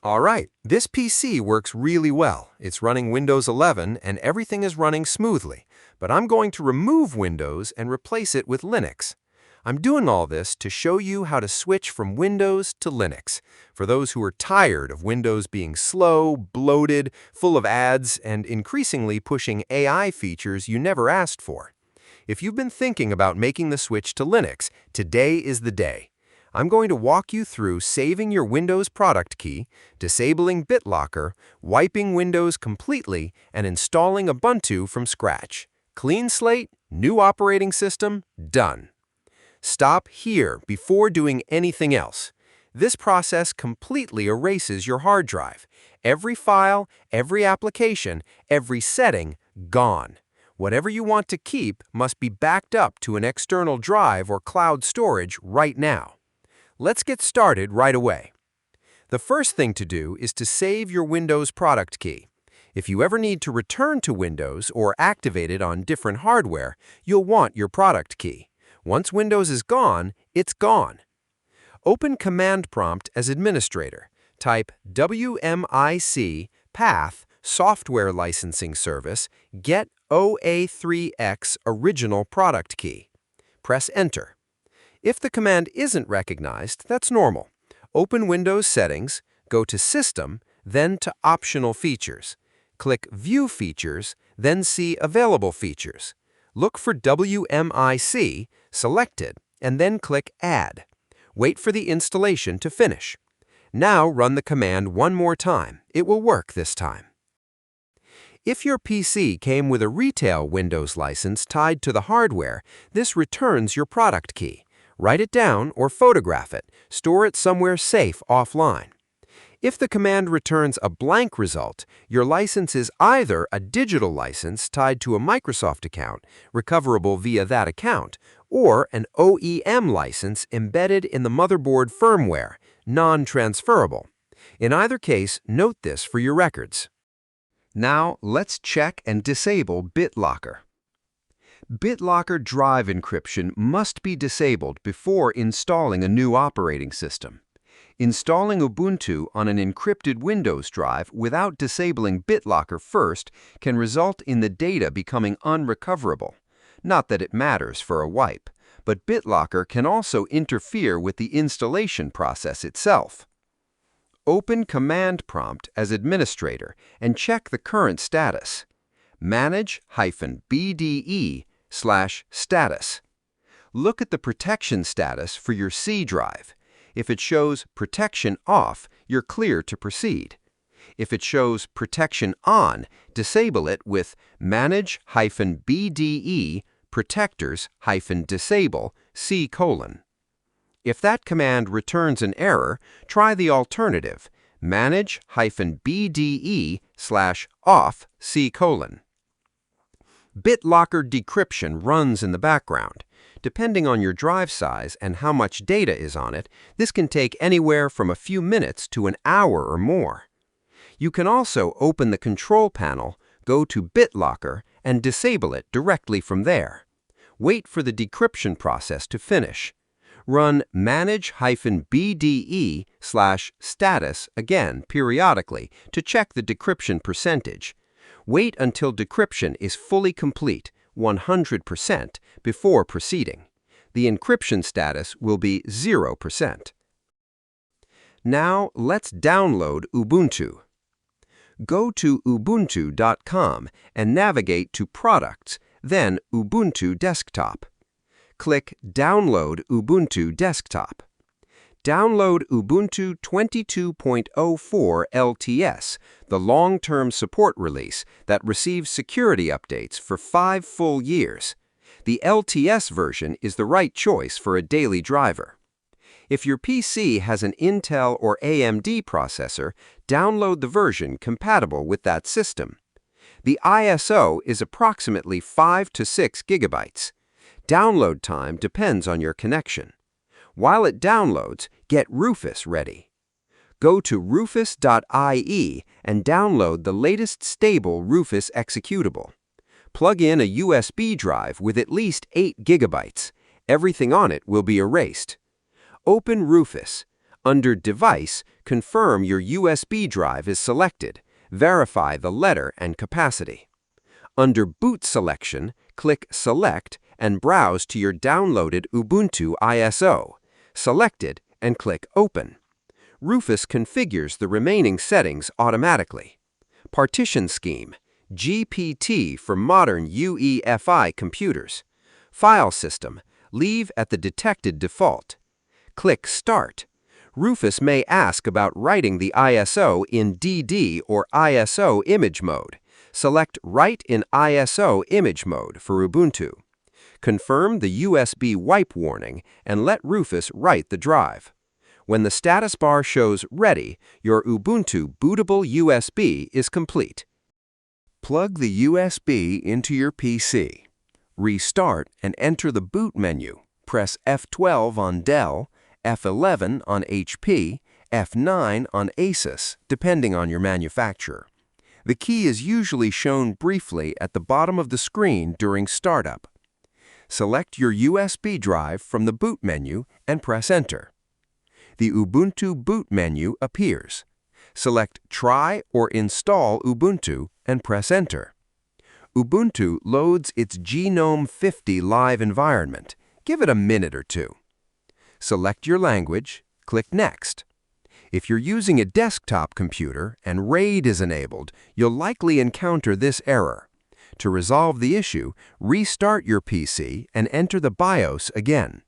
All right, this PC works really well. It's running Windows 11 and everything is running smoothly. But I'm going to remove Windows and replace it with Linux. I'm doing all this to show you how to switch from Windows to Linux. For those who are tired of Windows being slow, bloated, full of ads, and increasingly pushing AI features you never asked for. If you've been thinking about making the switch to Linux, today is the day. I'm going to walk you through saving your Windows product key, disabling BitLocker, wiping Windows completely, and installing Ubuntu from scratch. Clean slate, new operating system, done. Stop here before doing anything else. This process completely erases your hard drive. Every file, every application, every setting, gone. Whatever you want to keep must be backed up to an external drive or cloud storage right now. Let's get started right away. The first thing to do is to save your Windows product key. If you ever need to return to Windows or activate it on different hardware, you'll want your product key. Once Windows is gone, it's gone. Open Command Prompt as administrator. Type WMIC path software licensing service get OA3X original product key. Press Enter. If the command isn't recognized, that's normal. Open Windows Settings, go to System, then to Optional Features. Click View Features, then see Available Features. Look for WMIC, select it, and then click Add. Wait for the installation to finish. Now run the command one more time. It will work this time. If your PC came with a retail Windows license tied to the hardware, this returns your product key. Write it down or photograph it. Store it somewhere safe offline. If the command returns a blank result, your license is either a digital license tied to a Microsoft account, recoverable via that account, or an OEM license embedded in the motherboard firmware, non-transferable. In either case, note this for your records. Now, let's check and disable BitLocker. BitLocker drive encryption must be disabled before installing a new operating system. Installing Ubuntu on an encrypted Windows drive without disabling BitLocker first can result in the data becoming unrecoverable. Not that it matters for a wipe, but BitLocker can also interfere with the installation process itself. Open Command Prompt as administrator and check the current status. Manage-BDE/status. Look at the protection status for your C drive. If it shows protection off, you're clear to proceed. If it shows protection on, disable it with manage-BDE protectors-disable C:. If that command returns an error, try the alternative, manage-BDE/off C:. BitLocker decryption runs in the background. Depending on your drive size and how much data is on it, this can take anywhere from a few minutes to an hour or more. You can also open the control panel, go to BitLocker, and disable it directly from there. Wait for the decryption process to finish. Run manage-BDE/status again periodically to check the decryption percentage. Wait until decryption is fully complete, 100%, before proceeding. The encryption status will be 0%. Now let's download Ubuntu. Go to ubuntu.com and navigate to Products, then Ubuntu Desktop. Click Download Ubuntu Desktop. Download Ubuntu 22.04 LTS, the long-term support release that receives security updates for 5 full years. The LTS version is the right choice for a daily driver. If your PC has an Intel or AMD processor, download the version compatible with that system. The ISO is approximately 5 to 6 gigabytes. Download time depends on your connection. While it downloads, get Rufus ready. Go to rufus.ie and download the latest stable Rufus executable. Plug in a USB drive with at least 8 gigabytes. Everything on it will be erased. Open Rufus. Under Device, confirm your USB drive is selected. Verify the letter and capacity. Under Boot Selection, click Select and browse to your downloaded Ubuntu ISO. Select it and click Open. Rufus configures the remaining settings automatically. Partition Scheme, GPT for modern UEFI computers. File System, leave at the detected default. Click Start. Rufus may ask about writing the ISO in DD or ISO image mode. Select Write in ISO image mode for Ubuntu. Confirm the USB wipe warning and let Rufus write the drive. When the status bar shows Ready, your Ubuntu Bootable USB is complete. Plug the USB into your PC. Restart and enter the boot menu. Press F12 on Dell, F11 on HP, F9 on Asus, depending on your manufacturer. The key is usually shown briefly at the bottom of the screen during startup. Select your USB drive from the boot menu and press Enter. The Ubuntu boot menu appears. Select Try or Install Ubuntu and press Enter. Ubuntu loads its GNOME 50 live environment. Give it a minute or two. Select your language, click Next. If you're using a desktop computer and RAID is enabled, you'll likely encounter this error. To resolve the issue, restart your PC and enter the BIOS again.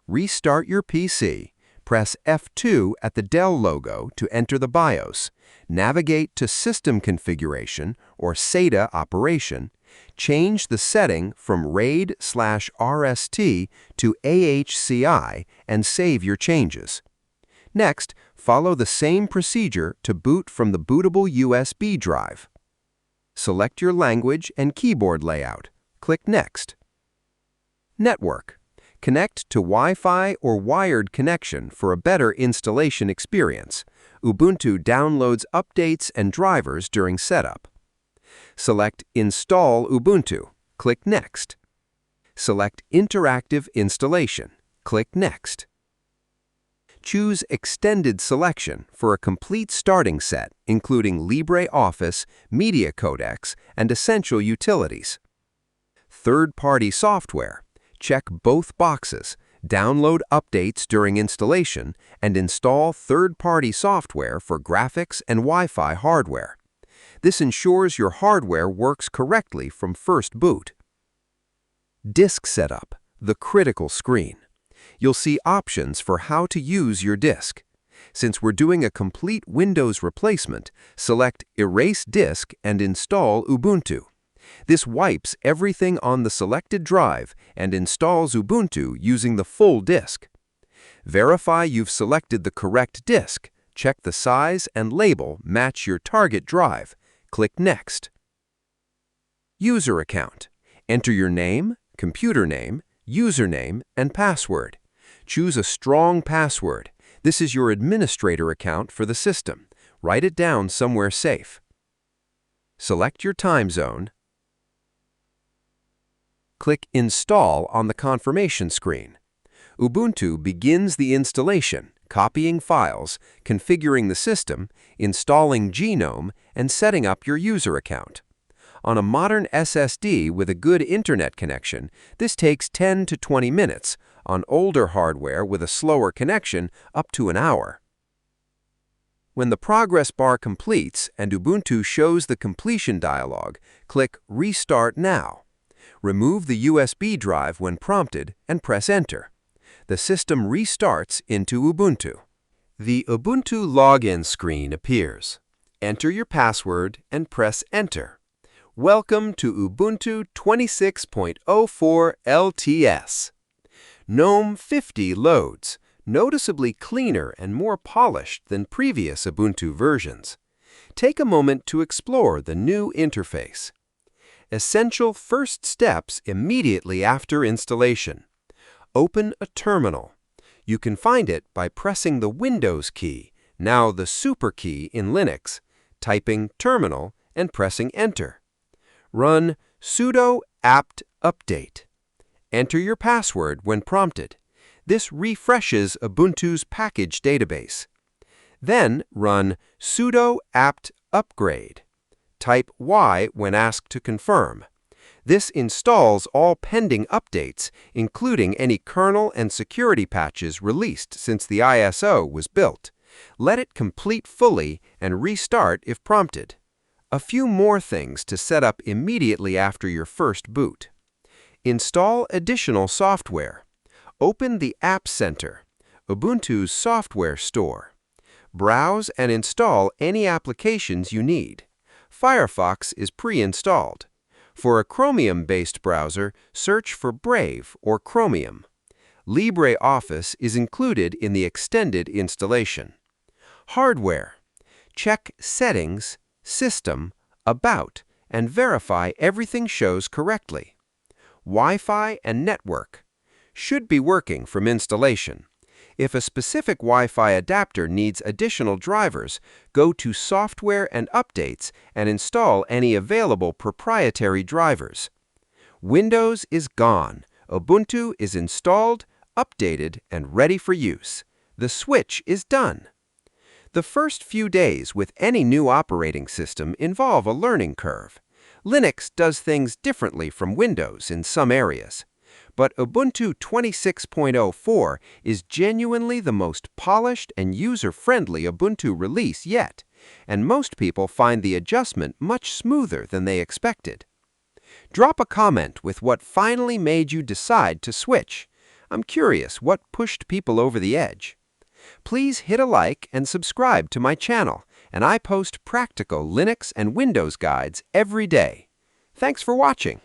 Restart your PC. Press F2 at the Dell logo to enter the BIOS. Navigate to System Configuration or SATA Operation. Change the setting from RAID/RST to AHCI and save your changes. Next, follow the same procedure to boot from the bootable USB drive. Select your language and keyboard layout. Click Next. Network. Connect to Wi-Fi or wired connection for a better installation experience. Ubuntu downloads updates and drivers during setup. Select Install Ubuntu. Click Next. Select Interactive Installation. Click Next. Choose Extended Selection for a complete starting set, including LibreOffice, Media Codecs, and essential utilities. Third-party software. Check both boxes. Download updates during installation and install third-party software for graphics and Wi-Fi hardware. This ensures your hardware works correctly from first boot. Disk Setup, the critical screen. You'll see options for how to use your disk. Since we're doing a complete Windows replacement, select Erase Disk and install Ubuntu. This wipes everything on the selected drive and installs Ubuntu using the full disk. Verify you've selected the correct disk. Check the size and label match your target drive. Click Next. User account. Enter your name, computer name, username, and password. Choose a strong password. This is your administrator account for the system. Write it down somewhere safe. Select your time zone. Click Install on the confirmation screen. Ubuntu begins the installation, copying files, configuring the system, installing GNOME, and setting up your user account. On a modern SSD with a good internet connection, this takes 10 to 20 minutes. On older hardware with a slower connection, up to an hour. When the progress bar completes and Ubuntu shows the completion dialog, click Restart Now. Remove the USB drive when prompted and press Enter. The system restarts into Ubuntu. The Ubuntu login screen appears. Enter your password and press Enter. Welcome to Ubuntu 26.04 LTS. GNOME 50 loads, noticeably cleaner and more polished than previous Ubuntu versions. Take a moment to explore the new interface. Essential first steps immediately after installation. Open a terminal. You can find it by pressing the Windows key, now the Super key in Linux, typing Terminal and pressing Enter. Run sudo apt update. Enter your password when prompted. This refreshes Ubuntu's package database. Then run sudo apt upgrade. Type Y when asked to confirm. This installs all pending updates, including any kernel and security patches released since the ISO was built. Let it complete fully and restart if prompted. A few more things to set up immediately after your first boot. Install additional software. Open the App Center, Ubuntu's software store. Browse and install any applications you need. Firefox is pre-installed. For a Chromium-based browser, search for Brave or Chromium. LibreOffice is included in the extended installation. Hardware. Check Settings, System, About, and verify everything shows correctly. Wi-Fi and network. Should be working from installation. If a specific Wi-Fi adapter needs additional drivers, go to Software and Updates and install any available proprietary drivers. Windows is gone. Ubuntu is installed, updated, and ready for use. The switch is done. The first few days with any new operating system involve a learning curve. Linux does things differently from Windows in some areas. But Ubuntu 26.04 is genuinely the most polished and user-friendly Ubuntu release yet, and most people find the adjustment much smoother than they expected. Drop a comment with what finally made you decide to switch. I'm curious what pushed people over the edge. Please hit a like and subscribe to my channel, and I post practical Linux and Windows guides every day. Thanks for watching.